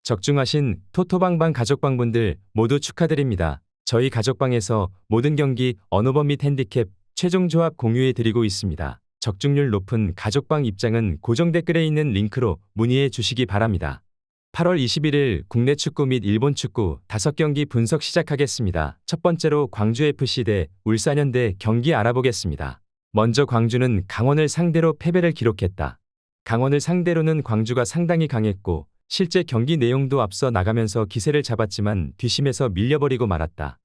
적중하신 토토방방 가족방분들 모두 축하드립니다. 저희 가족방에서 모든 경기 언어범 및 핸디캡 최종 조합 공유해 드리고 있습니다. 적중률 높은 가족방 입장은 고정 댓글에 있는 링크로 문의해 주시기 바랍니다. 8월 21일 국내 축구 및 일본 축구 5경기 분석 시작하겠습니다. 첫 번째로 광주FC 대 울산현대 경기 알아보겠습니다. 먼저 광주는 강원을 상대로 패배를 기록했다. 강원을 상대로는 광주가 상당히 강했고 실제 경기 내용도 앞서 나가면서 기세를 잡았지만 뒷심에서 밀려버리고 말았다.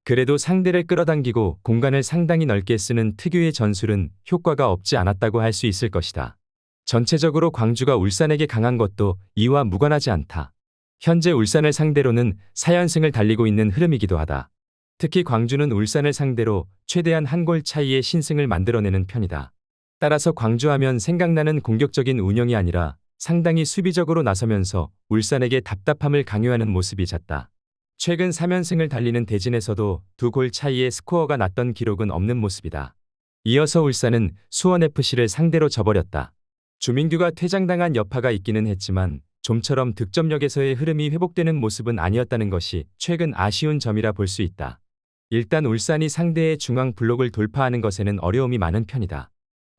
그래도 상대를 끌어당기고 공간을 상당히 넓게 쓰는 특유의 전술은 효과가 없지 않았다고 할 수 있을 것이다. 전체적으로 광주가 울산에게 강한 것도 이와 무관하지 않다. 현재 울산을 상대로는 4연승을 달리고 있는 흐름이기도 하다. 특히 광주는 울산을 상대로 최대한 한 골 차이의 신승을 만들어내는 편이다. 따라서 광주하면 생각나는 공격적인 운영이 아니라 상당히 수비적으로 나서면서 울산에게 답답함을 강요하는 모습이 잦다. 최근 3연승을 달리는 대진에서도 2골 차이의 스코어가 났던 기록은 없는 모습이다. 이어서 울산은 수원FC를 상대로 져버렸다. 주민규가 퇴장당한 여파가 있기는 했지만 좀처럼 득점력에서의 흐름이 회복되는 모습은 아니었다는 것이 최근 아쉬운 점이라 볼 수 있다. 일단 울산이 상대의 중앙 블록을 돌파하는 것에는 어려움이 많은 편이다.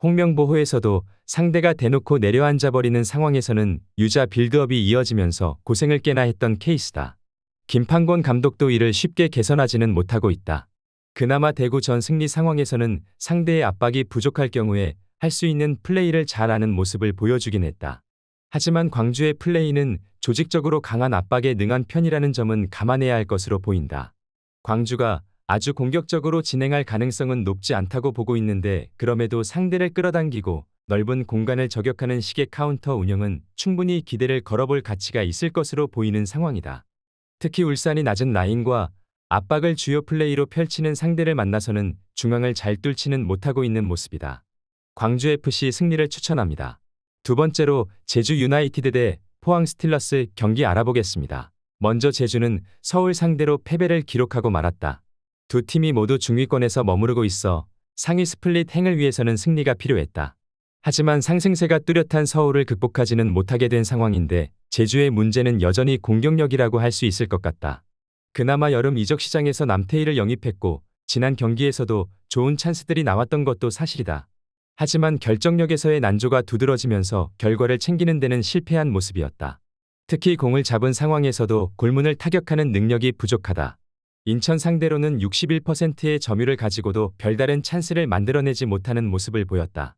홍명보호에서도 상대가 대놓고 내려앉아버리는 상황에서는 유자 빌드업이 이어지면서 고생을 꽤나 했던 케이스다. 김판곤 감독도 이를 쉽게 개선하지는 못하고 있다. 그나마 대구전 승리 상황에서는 상대의 압박이 부족할 경우에 할 수 있는 플레이를 잘하는 모습을 보여주긴 했다. 하지만 광주의 플레이는 조직적으로 강한 압박에 능한 편이라는 점은 감안해야 할 것으로 보인다. 광주가 아주 공격적으로 진행할 가능성은 높지 않다고 보고 있는데 그럼에도 상대를 끌어당기고 넓은 공간을 저격하는 식의 카운터 운영은 충분히 기대를 걸어볼 가치가 있을 것으로 보이는 상황이다. 특히 울산이 낮은 라인과 압박을 주요 플레이로 펼치는 상대를 만나서는 중앙을 잘 뚫지는 못하고 있는 모습이다. 광주FC 승리를 추천합니다. 두 번째로 제주 유나이티드 대 포항 스틸러스 경기 알아보겠습니다. 먼저 제주는 서울 상대로 패배를 기록하고 말았다. 두 팀이 모두 중위권에서 머무르고 있어 상위 스플릿 행을 위해서는 승리가 필요했다. 하지만 상승세가 뚜렷한 서울을 극복하지는 못하게 된 상황인데 제주의 문제는 여전히 공격력이라고 할 수 있을 것 같다. 그나마 여름 이적 시장에서 남태희를 영입했고 지난 경기에서도 좋은 찬스들이 나왔던 것도 사실이다. 하지만 결정력에서의 난조가 두드러지면서 결과를 챙기는 데는 실패한 모습이었다. 특히 공을 잡은 상황에서도 골문을 타격하는 능력이 부족하다. 인천 상대로는 61%의 점유를 가지고도 별다른 찬스를 만들어내지 못하는 모습을 보였다.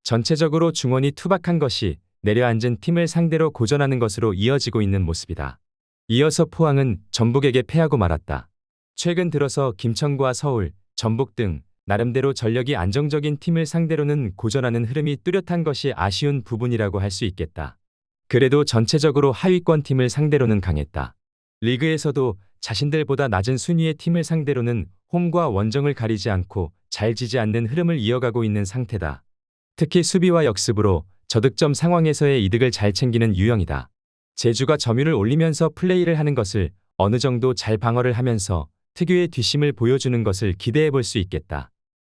전체적으로 중원이 투박한 것이 내려앉은 팀을 상대로 고전하는 것으로 이어지고 있는 모습이다. 이어서 포항은 전북에게 패하고 말았다. 최근 들어서 김천과 서울, 전북 등 나름대로 전력이 안정적인 팀을 상대로는 고전하는 흐름이 뚜렷한 것이 아쉬운 부분이라고 할 수 있겠다. 그래도 전체적으로 하위권 팀을 상대로는 강했다. 리그에서도 자신들보다 낮은 순위의 팀을 상대로는 홈과 원정을 가리지 않고 잘 지지 않는 흐름을 이어가고 있는 상태다. 특히 수비와 역습으로 저득점 상황에서의 이득을 잘 챙기는 유형이다. 제주가 점유를 올리면서 플레이를 하는 것을 어느 정도 잘 방어를 하면서 특유의 뒷심을 보여주는 것을 기대해 볼 수 있겠다.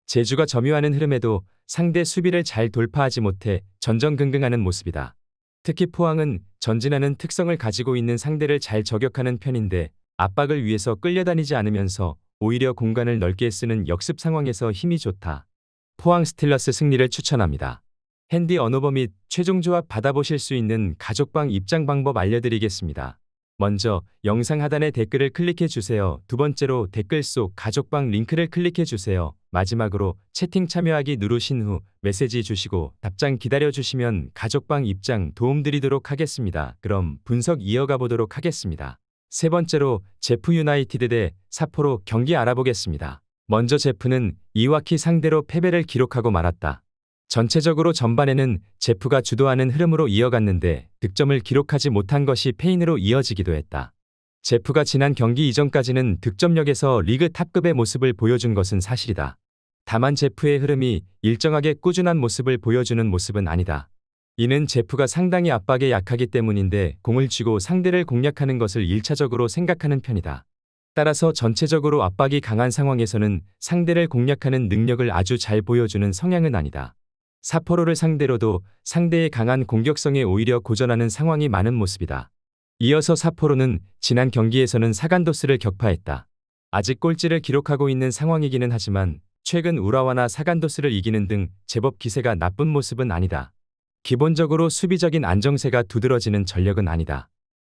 제주가 점유하는 흐름에도 상대 수비를 잘 돌파하지 못해 전전긍긍하는 모습이다. 특히 포항은 전진하는 특성을 가지고 있는 상대를 잘 저격하는 편인데 압박을 위해서 끌려다니지 않으면서 오히려 공간을 넓게 쓰는 역습 상황에서 힘이 좋다. 포항 스틸러스 승리를 추천합니다. 핸디 언어버 및 최종 조합 받아보실 수 있는 가족방 입장 방법 알려드리겠습니다. 먼저 영상 하단의 댓글을 클릭해 주세요. 두 번째로 댓글 속 가족방 링크를 클릭해 주세요. 마지막으로 채팅 참여하기 누르신 후 메시지 주시고 답장 기다려 주시면 가족방 입장 도움드리도록 하겠습니다. 그럼 분석 이어가 보도록 하겠습니다. 세 번째로 제프 유나이티드 대 사포로 경기 알아보겠습니다. 먼저 제프는 이와키 상대로 패배를 기록하고 말았다. 전체적으로 전반에는 제프가 주도하는 흐름으로 이어갔는데 득점을 기록하지 못한 것이 패인으로 이어지기도 했다. 제프가 지난 경기 이전까지는 득점력에서 리그 탑급의 모습을 보여준 것은 사실이다. 다만 제프의 흐름이 일정하게 꾸준한 모습을 보여주는 모습은 아니다. 이는 제프가 상당히 압박에 약하기 때문인데 공을 쥐고 상대를 공략하는 것을 1차적으로 생각하는 편이다. 따라서 전체적으로 압박이 강한 상황에서는 상대를 공략하는 능력을 아주 잘 보여주는 성향은 아니다. 사포로를 상대로도 상대의 강한 공격성에 오히려 고전하는 상황이 많은 모습이다. 이어서 삿포로는 지난 경기에서는 사간도스를 격파했다. 아직 꼴찌를 기록하고 있는 상황이기는 하지만 최근 우라와나 사간도스를 이기는 등 제법 기세가 나쁜 모습은 아니다. 기본적으로 수비적인 안정세가 두드러지는 전력은 아니다.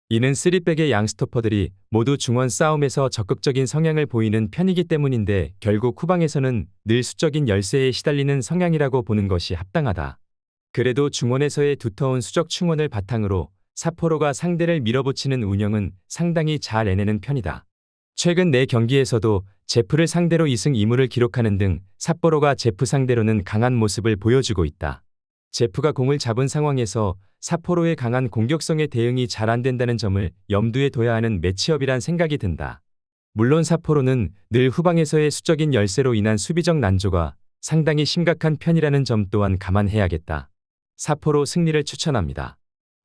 이는 3백의 양 스토퍼들이 모두 중원 싸움에서 적극적인 성향을 보이는 편이기 때문인데 결국 후방에서는 늘 수적인 열세에 시달리는 성향이라고 보는 것이 합당하다. 그래도 중원에서의 두터운 수적 충원을 바탕으로 삿포로가 상대를 밀어붙이는 운영은 상당히 잘 해내는 편이다. 최근 4경기에서도 제프를 상대로 2승 2무를 기록하는 등 삿포로가 제프 상대로는 강한 모습을 보여주고 있다. 제프가 공을 잡은 상황에서 삿포로의 강한 공격성에 대응이 잘 안 된다는 점을 염두에 둬야 하는 매치업이란 생각이 든다. 물론 삿포로는 늘 후방에서의 수적인 열세로 인한 수비적 난조가 상당히 심각한 편이라는 점 또한 감안해야겠다. 삿포로 승리를 추천합니다.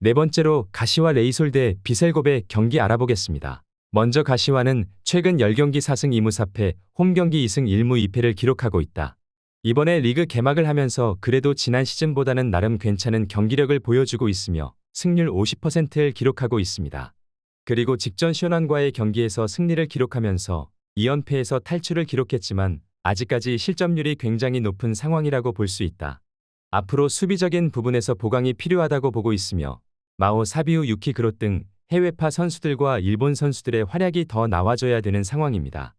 네 번째로 가시와 레이솔 대 비셀곱의 경기 알아보겠습니다. 먼저 가시와는 최근 10경기 4승 2무 4패, 홈경기 2승 1무 2패를 기록하고 있다. 이번에 리그 개막을 하면서 그래도 지난 시즌보다는 나름 괜찮은 경기력을 보여주고 있으며 승률 50%를 기록하고 있습니다. 그리고 직전 시원한과의 경기에서 승리를 기록하면서 2연패에서 탈출을 기록했지만 아직까지 실점률이 굉장히 높은 상황이라고 볼 수 있다. 앞으로 수비적인 부분에서 보강이 필요하다고 보고 있으며 마오 사비우 유키 그롯 등 해외파 선수들과 일본 선수들의 활약이 더 나와줘야 되는 상황입니다.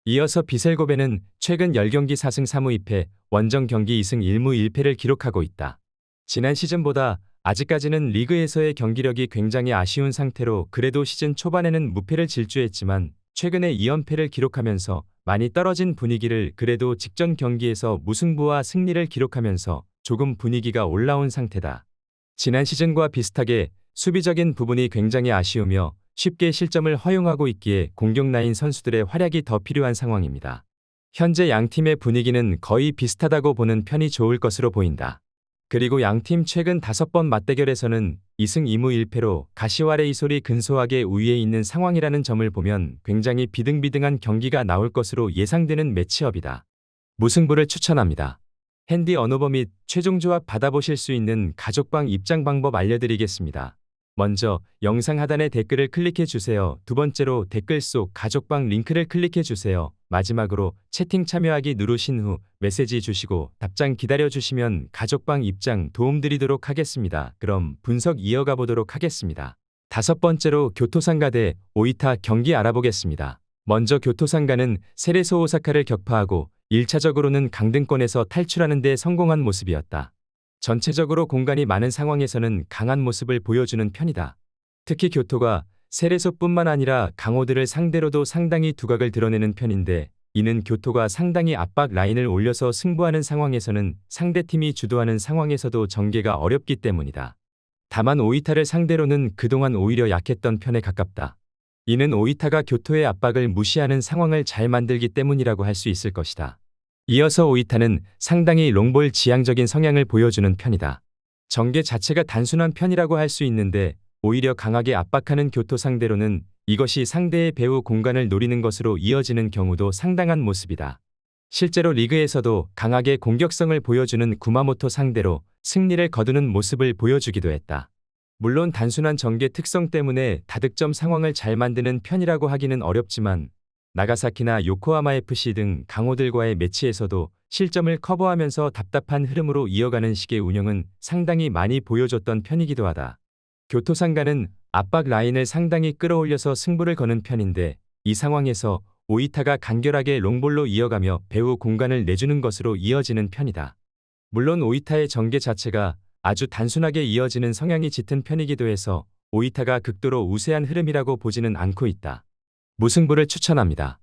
이어서 비셀고베는 최근 10경기 4승 3무 2패, 원정 경기 2승 1무 1패를 기록하고 있다. 지난 시즌보다 아직까지는 리그에서의 경기력이 굉장히 아쉬운 상태로 그래도 시즌 초반에는 무패를 질주했지만 최근에 2연패를 기록하면서 많이 떨어진 분위기를 그래도 직전 경기에서 무승부와 승리를 기록하면서 조금 분위기가 올라온 상태다. 지난 시즌과 비슷하게 수비적인 부분이 굉장히 아쉬우며 쉽게 실점을 허용하고 있기에 공격 라인 선수들의 활약이 더 필요한 상황입니다. 현재 양팀의 분위기는 거의 비슷하다고 보는 편이 좋을 것으로 보인다. 그리고 양팀 최근 5번 맞대결에서는 2승 2무 1패로 가시와 레이솔이 근소하게 우위에 있는 상황이라는 점을 보면 굉장히 비등비등한 경기가 나올 것으로 예상되는 매치업이다. 무승부를 추천합니다. 핸디 언어버 및 최종 조합 받아보실 수 있는 가족방 입장 방법 알려드리겠습니다. 먼저 영상 하단에 댓글을 클릭해 주세요. 두 번째로 댓글 속 가족방 링크를 클릭해 주세요. 마지막으로 채팅 참여하기 누르신 후 메시지 주시고 답장 기다려 주시면 가족방 입장 도움드리도록 하겠습니다. 그럼 분석 이어가 보도록 하겠습니다. 5번째로 교토상가 대 오이타 경기 알아보겠습니다. 먼저 교토상가는 세레소 오사카를 격파하고 1차적으로는 강등권에서 탈출하는 데 성공한 모습이었다. 전체적으로 공간이 많은 상황에서는 강한 모습을 보여주는 편이다. 특히 교토가 세레소뿐만 아니라 강호들을 상대로도 상당히 두각을 드러내는 편인데 이는 교토가 상당히 압박 라인을 올려서 승부하는 상황에서는 상대팀이 주도하는 상황에서도 전개가 어렵기 때문이다. 다만 오이타를 상대로는 그동안 오히려 약했던 편에 가깝다. 이는 오이타가 교토의 압박을 무시하는 상황을 잘 만들기 때문이라고 할 수 있을 것이다. 이어서 오이타는 상당히 롱볼 지향적인 성향을 보여주는 편이다. 전개 자체가 단순한 편이라고 할 수 있는데 오히려 강하게 압박하는 교토 상대로는 이것이 상대의 배후 공간을 노리는 것으로 이어지는 경우도 상당한 모습이다. 실제로 리그에서도 강하게 공격성을 보여주는 구마모토 상대로 승리를 거두는 모습을 보여주기도 했다. 물론 단순한 전개 특성 때문에 다득점 상황을 잘 만드는 편이라고 하기는 어렵지만 나가사키나 요코하마 FC 등 강호들과의 매치에서도 실점을 커버하면서 답답한 흐름으로 이어가는 식의 운영은 상당히 많이 보여줬던 편이기도 하다. 교토상가는 압박 라인을 상당히 끌어올려서 승부를 거는 편인데 이 상황에서 오이타가 간결하게 롱볼로 이어가며 배후 공간을 내주는 것으로 이어지는 편이다. 물론 오이타의 전개 자체가 아주 단순하게 이어지는 성향이 짙은 편이기도 해서 오이타가 극도로 우세한 흐름이라고 보지는 않고 있다. 무승부를 추천합니다.